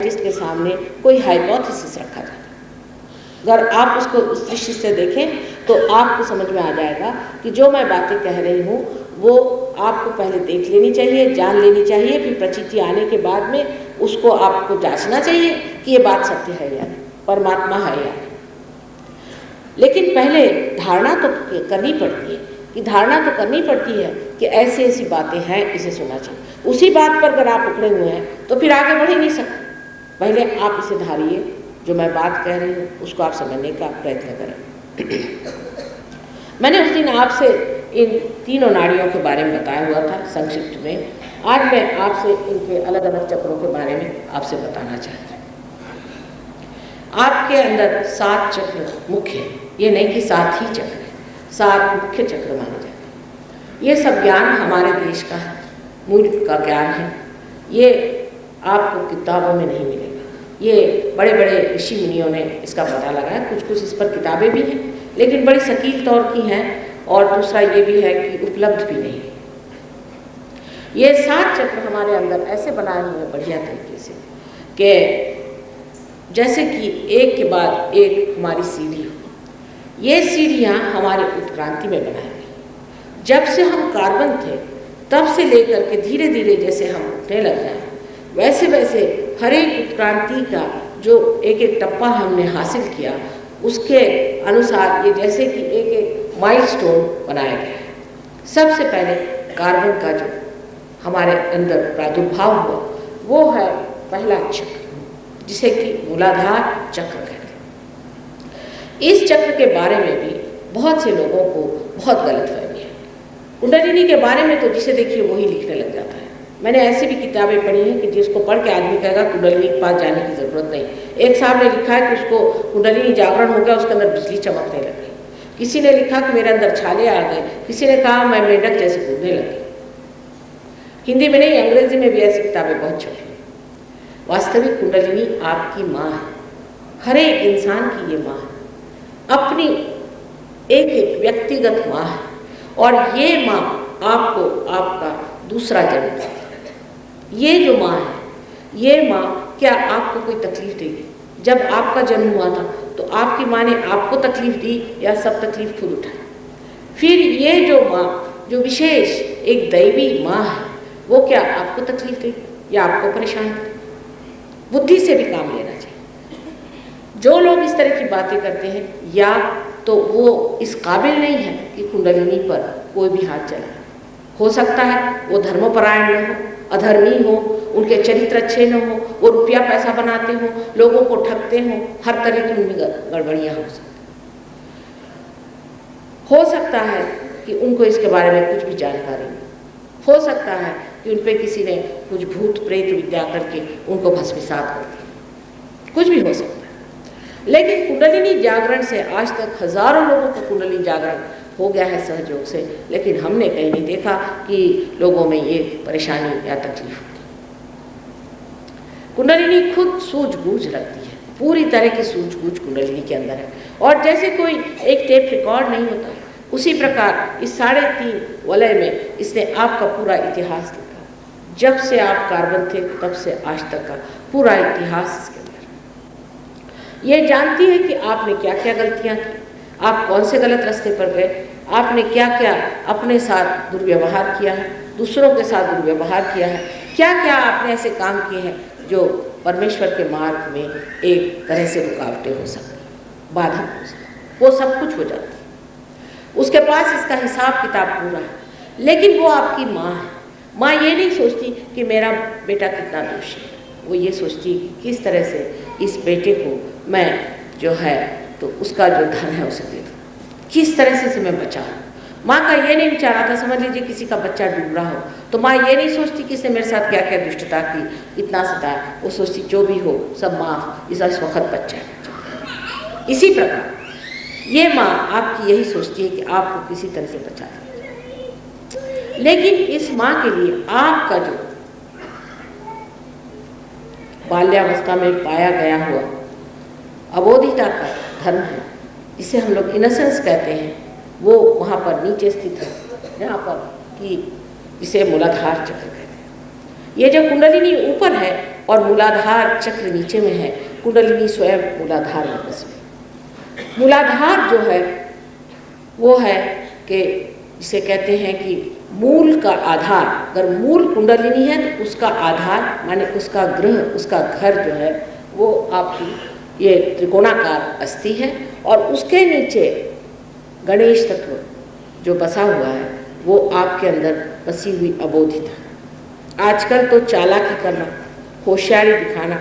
के सामने कोई हाइपोथेसिस रखा जाता है। अगर आप उसको उस दृष्टि से देखें तो आपको समझ में आ जाएगा कि जो मैं बातें कह रही हूँ वो आपको पहले देख लेनी चाहिए, जान लेनी चाहिए, फिर प्रचिति आने के बाद में उसको आपको जांचना चाहिए कि ये बात सत्य है या नहीं, परमात्मा है या नहीं। लेकिन पहले धारणा तो करनी पड़ती है कि कि ऐसी ऐसी बातें हैं, इसे सुनना चाहिए। उसी बात पर अगर आप उखड़े हुए हैं तो फिर आगे बढ़ ही नहीं सकते। पहले आप इसे धारिए, जो मैं बात कह रही हूँ उसको आप समझने का प्रयत्न करें। मैंने उस दिन आपसे इन तीनों नाड़ियों के बारे में बताया हुआ था संक्षिप्त में। आज मैं आपसे इनके अलग अलग चक्रों के बारे में आपसे बताना चाहती हूँ। आपके अंदर 7 चक्र मुख्य हैं, ये नहीं कि 7 ही चक्र हैं, 7 मुख्य चक्र माने जाते हैं। ये सब ज्ञान हमारे देश का है, मूल का ज्ञान है। ये आपको किताबों में नहीं मिलेगा। ये बड़े बड़े ऋषि मुनियों ने इसका पता लगाया, कुछ कुछ इस पर किताबें भी हैं लेकिन बड़ी सटीक तौर की हैं, और दूसरा ये भी है कि उपलब्ध भी नहीं है। ये 7 चक्र हमारे अंदर ऐसे बनाए हुए हैं बढ़िया तरीके से कि जैसे कि एक के बाद एक हमारी सीढ़ी हो। ये सीढ़ियाँ हमारे उत्क्रांति में बनाई गई। जब से हम कार्बन थे तब से लेकर के धीरे धीरे जैसे हम उठने लग जाए, वैसे वैसे हर एक उत्क्रांति का जो एक एक टप्पा हमने हासिल किया उसके अनुसार ये जैसे कि एक एक माइलस्टोन बनाया गया है। सबसे पहले कार्बन का जो हमारे अंदर प्रादुर्भाव हुआ वो है पहला चक्र, जिसे कि मूलाधार चक्र कहते हैं। इस चक्र के बारे में भी बहुत से लोगों को बहुत गलतफहमी है। कुंडलिनी के बारे में तो जिसे देखिए वही लिखने लग जाता है। मैंने ऐसी भी किताबें पढ़ी हैं कि जिसको पढ़ के आदमी कहेगा कुंडलिनी के पास जाने की ज़रूरत नहीं। एक साहब ने लिखा है कि उसको कुंडलिनी जागरण हो गया, उसके अंदर बिजली चमकने लग गई। किसी ने लिखा कि मेरे अंदर छाले आ गए, किसी ने कहा मैं मेंढक जैसे कूदने लगी। हिंदी में नहीं, अंग्रेजी में भी ऐसी किताबें बहुत छपी हैं। वास्तविक कुंडलिनी आपकी माँ है, हर एक इंसान की ये माँ है, अपनी एक एक व्यक्तिगत माँ है, और ये माँ आपको आपका दूसरा जन्म देती है। ये जो माँ है, ये माँ क्या आपको कोई तकलीफ देगी? जब आपका जन्म हुआ था तो आपकी माँ ने आपको तकलीफ दी या सब तकलीफ खुद उठाई? फिर ये जो माँ, जो विशेष एक दैवी माँ है, वो क्या आपको तकलीफ देगी या आपको परेशान करेगी? बुद्धि से भी काम लेना चाहिए। जो लोग इस तरह की बातें करते हैं या तो वो इस काबिल नहीं है कि कुंडलिनी पर कोई भी हाथ चलाए। हो सकता है वो धर्मपरायण न हो, अधर्मी हो, उनके चरित्र अच्छे न हो, वो रुपया पैसा बनाते हो, लोगों को ठगते हो, हर तरह की उनमें गड़बड़ियाँ हो सकता है कि उनको इसके बारे में कुछ भी जानकारी नहीं हो सकता है कि उन पर किसी ने कुछ भूत प्रेत विद्या करके उनको भस्मीसात कर दिया, कुछ भी हो सकता है। लेकिन कुंडलिनी जागरण से आज तक हजारों लोगों को कुंडलिनी जागरण हो गया है सहयोग से, लेकिन हमने कहीं नहीं देखा कि लोगों में ये परेशानी या तकलीफ होती। कुंडलिनी खुद सूझबूझ रखती है, पूरी तरह की सूझबूझ कुंडलिनी के अंदर है। और जैसे कोई एक टेप रिकॉर्ड नहीं होता, उसी प्रकार इस 3.5 वलय में इसने आपका पूरा इतिहास लिखा। जब से आप कार्बन थे तब से आज तक का पूरा इतिहास इसके अंदर। ये जानती है कि आपने क्या क्या गलतियाँ की, आप कौन से गलत रास्ते पर गए, आपने क्या क्या अपने साथ दुर्व्यवहार किया है, दूसरों के साथ दुर्व्यवहार किया है, क्या क्या आपने ऐसे काम किए हैं जो परमेश्वर के मार्ग में एक तरह से रुकावटें हो सकती, बाधक हो सकती, वो सब कुछ हो जाती है। उसके पास इसका हिसाब किताब पूरा है। लेकिन वो आपकी माँ है। माँ ये नहीं सोचती कि मेरा बेटा कितना दोषी है, वो ये सोचती कि किस तरह से इस बेटे को मैं जो है तो उसका जो धन है उसे दे दूँ, किस तरह से मैं बचाऊँ। माँ का ये नहीं विचार आता, समझ लीजिए किसी का बच्चा डूब रहा हो तो माँ ये नहीं सोचती कि इसने मेरे साथ क्या क्या दुष्टता की, इतना सताया। वो सोचती जो भी हो सब माफ़, इस वक्त बच्चा है। इसी प्रकार ये माँ आपकी यही सोचती है कि आपको किसी तरह से बचा दे। लेकिन इस माँ के लिए आपका जो बाल्यावस्था में पाया गया हुआ अबोधिता का धर्म है, जिसे हम लोग इनोसेंस कहते हैं, वो वहाँ पर नीचे स्थित है, यहाँ पर कि जिसे मूलाधार चक्र कहते हैं। ये जो कुंडलिनी ऊपर है और मूलाधार चक्र नीचे में है, कुंडलिनी स्वयं मूलाधार में बसी। मूलाधार जो है वो है कि जिसे कहते हैं कि मूल का आधार। अगर मूल कुंडलिनी है तो उसका आधार माने उसका ग्रह, उसका घर जो है वो आपकी ये त्रिकोणाकार अस्थि है, और उसके नीचे गणेश तत्व जो बसा हुआ है वो आपके अंदर बसी हुई अबोधिता। आजकल तो चालाकी करना, होशियारी दिखाना,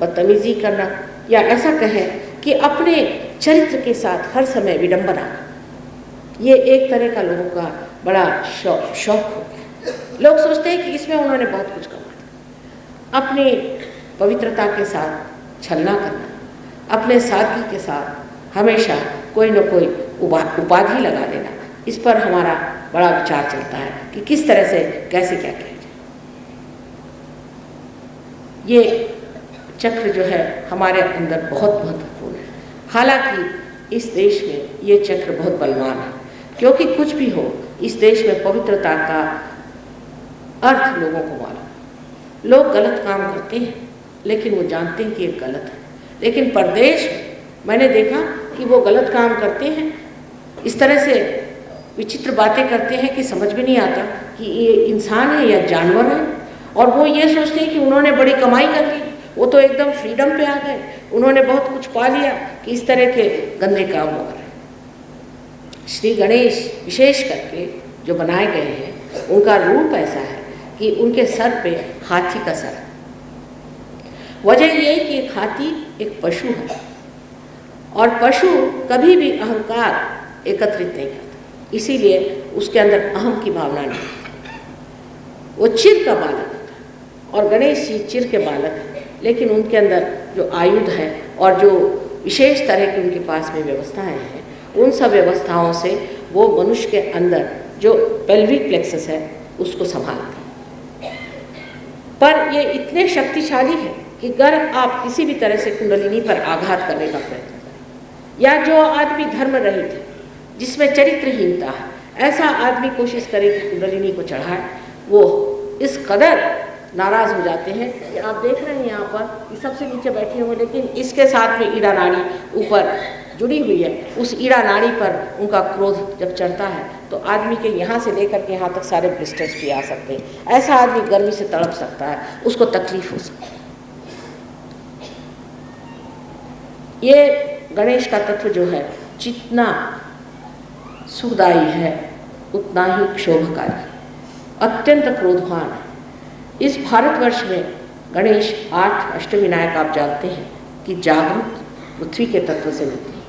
बदतमीजी करना, या ऐसा कहें कि अपने चरित्र के साथ हर समय विडंबना, ये एक तरह का लोगों का बड़ा शौक हो गया। लोग सोचते हैं कि इसमें उन्होंने बहुत कुछ कमा। अपनी पवित्रता के साथ छलना करना, अपने सादगी के साथ हमेशा कोई न कोई उपाधि लगा देना, इस पर हमारा बड़ा विचार चलता है कि किस तरह से कैसे क्या किया जाए। ये चक्र जो है हमारे अंदर बहुत महत्वपूर्ण है। हालांकि इस देश में ये चक्र बहुत बलवान है, क्योंकि कुछ भी हो इस देश में पवित्रता का अर्थ लोगों को मालूम। लोग गलत काम करते हैं लेकिन वो जानते हैं कि ये गलत है, लेकिन परदेश में मैंने देखा कि वो गलत काम करते हैं, इस तरह से विचित्र बातें करते हैं कि समझ में नहीं आता कि ये इंसान है या जानवर है, और वो ये सोचते हैं कि उन्होंने बड़ी कमाई कर ली, वो तो एकदम फ्रीडम पे आ गए, उन्होंने बहुत कुछ पा लिया, कि इस तरह के गंदे काम हो रहे हैं। श्री गणेश विशेष करके जो बनाए गए हैं उनका रूप ऐसा है कि उनके सर पे हाथी का सर है। वजह ये है कि एक हाथी एक पशु है, और पशु कभी भी अहंकार एकत्रित नहीं करता, इसीलिए उसके अंदर अहम की भावना नहीं होती। वो चिर का बालक होता है, और गणेश जी चिर के बालक हैं, लेकिन उनके अंदर जो आयुध है और जो विशेष तरह की उनके पास में व्यवस्थाएं हैं, उन सब व्यवस्थाओं से वो मनुष्य के अंदर जो पेल्विक प्लेक्सस है उसको संभालते हैं। पर ये इतने शक्तिशाली है कि अगर आप किसी भी तरह से कुंडलिनी पर आघात करने का प्रयत्न करें, या जो आदमी धर्म रहित है, जिसमें चरित्रहीनता है, ऐसा आदमी कोशिश करे कि कुंडलिनी को चढ़ाए, वो इस कदर नाराज हो जाते हैं कि आप देख रहे हैं यहाँ पर ये सबसे नीचे बैठे हुए, लेकिन इसके साथ में ईड़ा नाड़ी ऊपर जुड़ी हुई है। उस ईड़ा नाड़ी पर उनका क्रोध जब चढ़ता है तो आदमी के यहाँ से लेकर के यहाँ तक सारे ब्लिस्टर्स भी आ सकते हैं। ऐसा आदमी गर्मी से तड़प सकता है, उसको तकलीफ हो सकती है। ये गणेश का तत्व जो है जितना सुखदायी है उतना ही क्षोभकारी, अत्यंत क्रोधवान है। इस भारतवर्ष में गणेश 8 अष्टविनायक आप जानते हैं कि जागृत पृथ्वी के तत्व से मिलते हैं।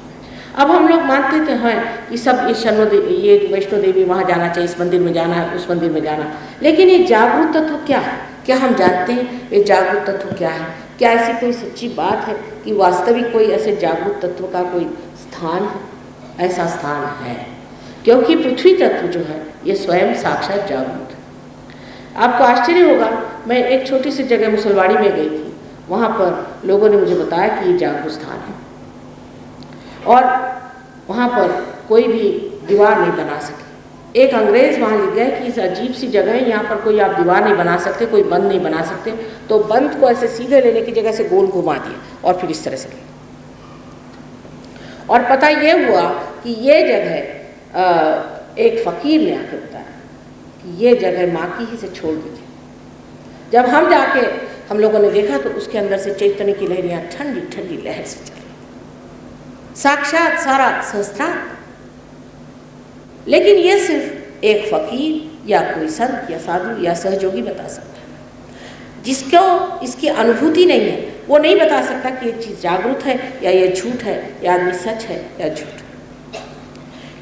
अब हम लोग मानते थे हैं कि सब ये वैष्णो देवी वहाँ जाना चाहिए, इस मंदिर में जाना है, उस मंदिर में जाना, लेकिन ये जागृत तत्व क्या है? क्या हम जानते हैं ये जागृत तत्व क्या है? क्या ऐसी कोई सच्ची बात है कि वास्तविक कोई ऐसे जागृत तत्व का कोई स्थान है? ऐसा स्थान है, क्योंकि पृथ्वी तत्व जो है ये स्वयं साक्षात जागृत है। आपको आश्चर्य होगा, मैं एक छोटी सी जगह मुसलवाड़ी में गई थी, वहाँ पर लोगों ने मुझे बताया कि ये जागृत स्थान है, और वहाँ पर कोई भी दीवार नहीं बना सके। एक अंग्रेज़ वहाँ लिख गए कि इस अजीब सी जगह है, यहाँ पर कोई आप दीवार नहीं बना सकते, कोई बंद नहीं बना सकते, तो बंद को ऐसे सीधे लेने की जगह से गोल घुमा दिया और फिर इस तरह से ले। और पता ये हुआ कि ये जगह एक फ़कीर ने आके बताया कि ये जगह माँ की ही से छोड़ दीजिए। जब हम जाके हम लोगों ने देखा तो उसके अंदर से चैतन्य की लहरियाँ ठंडी ठंडी लहर से चल रही, साक्षात सारा संस्थान। लेकिन ये सिर्फ एक फ़कीर या कोई संत या साधु या सहयोगी बता सकता है। जिसको इसकी अनुभूति नहीं है वो नहीं बता सकता कि ये चीज़ जागृत है या ये झूठ है, या आदमी सच है या झूठ है।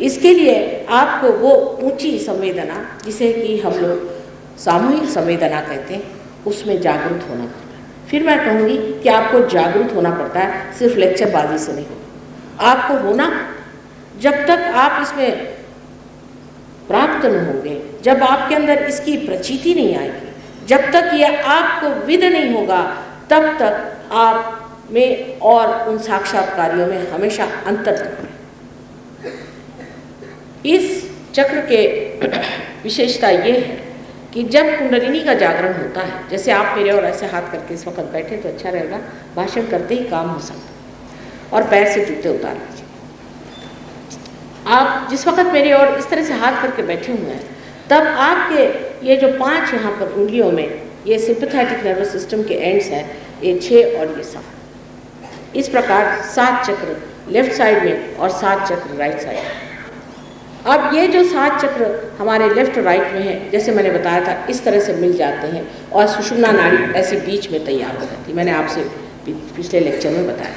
इसके लिए आपको वो ऊंची संवेदना, जिसे कि हम लोग सामूहिक संवेदना कहते हैं, उसमें जागरूक होना पड़ता है। फिर मैं कहूँगी कि आपको जागरूक होना पड़ता है, सिर्फ लेक्चरबाजी से नहीं होगा। आपको होना, जब तक आप इसमें प्राप्त न होंगे, जब आपके अंदर इसकी प्रचीति नहीं आएगी, जब तक यह आपको विद नहीं होगा, तब तक आप में और उन साक्षात्कारियों में हमेशा अंतर है। इस चक्र के विशेषता ये है कि जब कुंडलिनी का जागरण होता है, जैसे आप मेरे और ऐसे हाथ करके इस वक्त बैठे तो अच्छा रहेगा, भाषण करते ही काम हो सकता, और पैर से जूते उतार लीजिए। आप जिस वक्त मेरे और इस तरह से हाथ करके बैठे हुए हैं, तब आपके ये जो 5 यहाँ पर उंगलियों में ये सिंपैथेटिक नर्वस सिस्टम के एंड्स हैं, ये 6 और ये 7, इस प्रकार 7 चक्र लेफ्ट साइड में और 7 चक्र राइट साइड में। अब ये जो 7 चक्र हमारे लेफ्ट और राइट में हैं, जैसे मैंने बताया था, इस तरह से मिल जाते हैं और सुषुम्ना नाड़ी ऐसे बीच में तैयार हो जाती है। मैंने आपसे पिछले लेक्चर में बताया।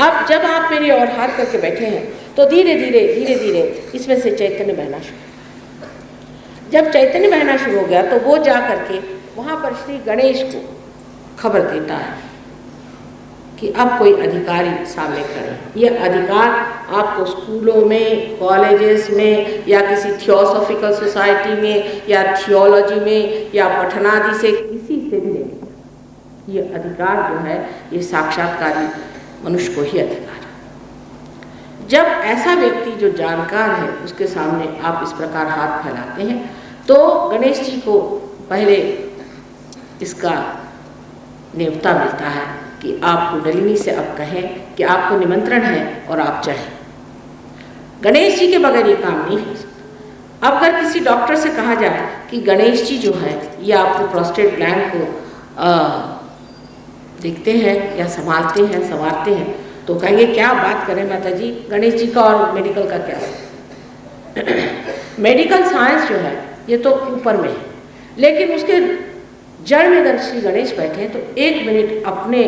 अब जब आप मेरे और हाथ करके बैठे हैं तो धीरे धीरे इसमें से चैतन्य बहना शुरू। जब चैतन्य बहना शुरू हो गया तो वो जा करके वहाँ पर श्री गणेश को खबर देता है कि अब कोई अधिकारी सामने खड़े। ये अधिकार आपको स्कूलों में, कॉलेजेस में, या किसी थियोसॉफिकल सोसाइटी में, या थियोलॉजी में, या पठनादि से किसी से भी नहीं। ये अधिकार जो है ये साक्षात्कारी मनुष्य को ही अधिकार है। जब ऐसा व्यक्ति जो जानकार है उसके सामने आप इस प्रकार हाथ फैलाते हैं तो गणेश जी को पहले इसका न्योता मिलता है कि आप कुंडलिनी से अब कहें कि आपको निमंत्रण है और आप चाहें। गणेश जी के बगैर ये काम नहीं हो सकता। अब अगर किसी डॉक्टर से कहा जाए कि गणेश जी जो है ये आपको प्रोस्टेट ग्लैंड को देखते हैं या संवारते हैं, तो कहेंगे क्या बात करें माता जी, गणेश जी का और मेडिकल का क्या मेडिकल साइंस जो है ये तो ऊपर में है, लेकिन उसके जड़ में अगर श्री गणेश बैठे हैं तो 1 मिनट अपने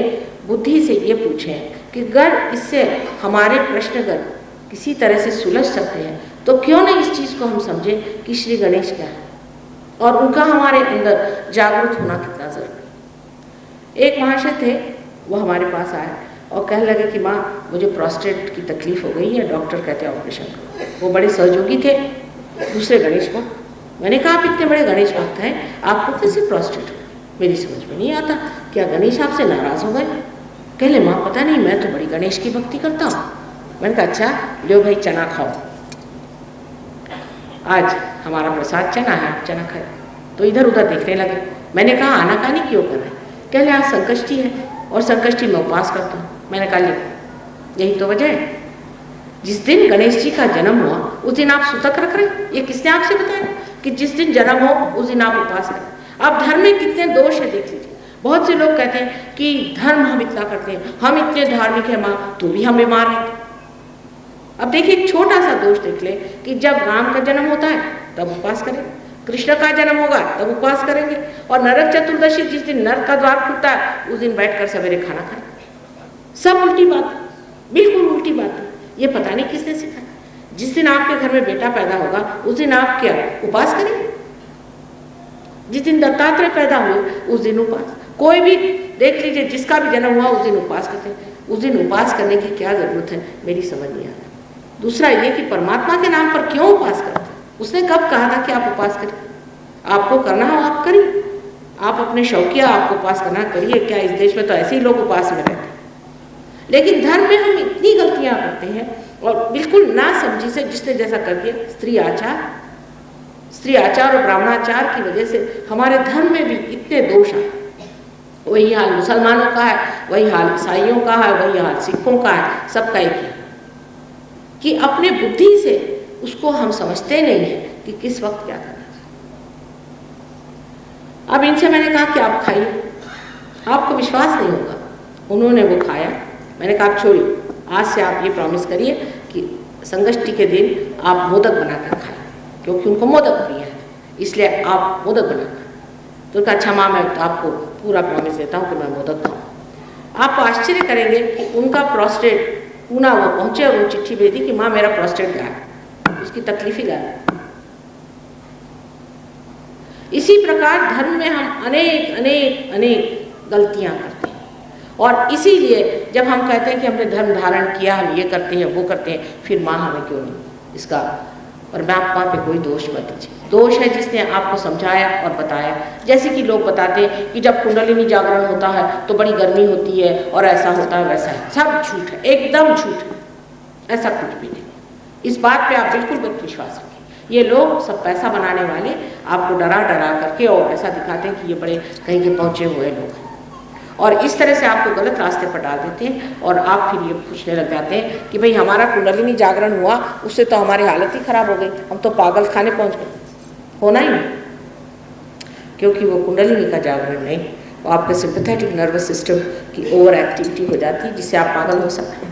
बुद्धि से ये पूछें कि अगर इससे हमारे प्रश्न अगर किसी तरह से सुलझ सकते हैं तो क्यों नहीं इस चीज़ को हम समझें कि श्री गणेश क्या है और उनका हमारे अंदर जागरूक होना कितना ज़रूरी है। एक महाशय थे, वो हमारे पास आए और कहने लगे कि माँ मुझे प्रोस्टेट की तकलीफ हो गई है, डॉक्टर कहते हैं ऑपरेशन करो। वो बड़े सहयोगी थे दूसरे गणेश भक्त। मैंने कहा आप इतने बड़े गणेश भक्त हैं, आपको कैसे प्रोस्टेट हो? मेरी समझ में नहीं आता, क्या गणेश आपसे नाराज़ हो गए? कहले माँ पता नहीं, मैं तो बड़ी गणेश की भक्ति करता हूँ। मैंने कहा अच्छा लो भाई चना खाओ, आज हमारा प्रसाद चना है, चना खाए। तो इधर उधर देखने लगे। मैंने कहा आनाकानी क्यों कर रहे हैं? कहले आज संकष्टी है और संकष्टी में उपवास करता हूँ। मैंने कहा यही तो वजह है, जिस दिन गणेश जी का जन्म हुआ उस दिन आप सुतक रख रहे हैं। ये किसने आपसे बताया कि जिस दिन जन्म हो उस दिन आप उपवास करें? अब धर्म में कितने दोष है देख लीजिए। बहुत से लोग कहते हैं कि धर्म हम इतना करते हैं, हम इतने धार्मिक है माँ, तो भी हम बीमार हैं। अब देखिए एक छोटा सा दोष देख ले कि जब राम का जन्म होता है तब उपवास करें, कृष्ण का जन्म होगा तब उपवास करेंगे, और नरक चतुर्दशी जिस दिन नरक का द्वार खुलता है उस दिन बैठकर सवेरे खाना खाएं। सब उल्टी बात, बिल्कुल उल्टी बात है। ये पता नहीं किसने सिखाया। जिस दिन आपके घर में बेटा पैदा होगा उस दिन आप क्या उपवास करें? जिस दिन दत्तात्रेय पैदा हुए उस दिन उपवास। कोई भी देख लीजिए जिसका भी जन्म हुआ उस दिन उपवास करते हैं। उस दिन उपवास करने की क्या जरूरत है, मेरी समझ नहीं आता। दूसरा ये कि परमात्मा के नाम पर क्यों उपवास करते हैं? उसने कब कहा था कि आप उपवास करें? आपको करना हो आप करिए, आप अपने शौकिया आपको उपवास करना करिए। क्या इस देश में तो ऐसे ही लोग उपवास में रहते हैं। लेकिन धर्म में हम इतनी गलतियां करते हैं और बिल्कुल ना समझी से जिसने जैसा कर दिया। स्त्री आचार और ब्राह्मणाचार की वजह से हमारे धर्म में भी इतने दोष आए। वही हाल मुसलमानों का है, वही हाल ईसाइयों का है, वही हाल सिखों का है, सबका एक ही कि अपने बुद्धि से उसको हम समझते नहीं हैं कि किस वक्त क्या करना है। अब इनसे मैंने कहा कि आप खाइए, आपको विश्वास नहीं होगा। उन्होंने वो खाया। मैंने कहा आप छोड़िए, आज से आप ये प्रॉमिस करिए कि संकष्टी के दिन आप मोदक बनाकर खाएं, क्योंकि उनको मोदक प्रिय है, इसलिए आप मोदक बनाकर। तो कहा अच्छा माँ मैं तो आपको पूरा प्रॉमिस देता हूँ कि मैं मोदक खाऊँ। आप आश्चर्य करेंगे कि उनका प्रोस्टेट पूना वो पहुँचे और वो चिट्ठी भेज दी कि माँ मेरा प्रोस्टेट गायब, उसकी तकलीफ ही गायब। इसी प्रकार धर्म में हम अनेक गलतियाँ करते हैं, और इसीलिए जब हम कहते हैं कि हमने धर्म धारण किया, हम ये करते हैं वो करते हैं, फिर माँ हमें क्यों नहीं इसका परमात्मा पे कोई दोष मत दीजिए। दोष है जिसने आपको समझाया और बताया। जैसे कि लोग बताते हैं कि जब कुंडलिनी जागरण होता है तो बड़ी गर्मी होती है और ऐसा होता है वैसा है। सब झूठ है, एकदम झूठ है, ऐसा कुछ भी नहीं। इस बात पे आप बिल्कुल मत विश्वास रखें। ये लोग सब पैसा बनाने वाले आपको डरा डरा करके और ऐसा दिखाते हैं कि ये बड़े कहीं के पहुँचे हुए लोग हैं, और इस तरह से आपको गलत रास्ते पर डाल देते हैं। और आप फिर ये पूछने लग जाते हैं कि भाई हमारा कुंडलिनी जागरण हुआ, उससे तो हमारी हालत ही खराब हो गई, हम तो पागल खाने पहुँच गए। होना ही नहीं, क्योंकि वो कुंडलिनी का जागरण नहीं, वो आपके सिंपैथेटिक नर्वस सिस्टम की ओवर एक्टिविटी हो जाती है, जिससे आप पागल हो सकते हैं।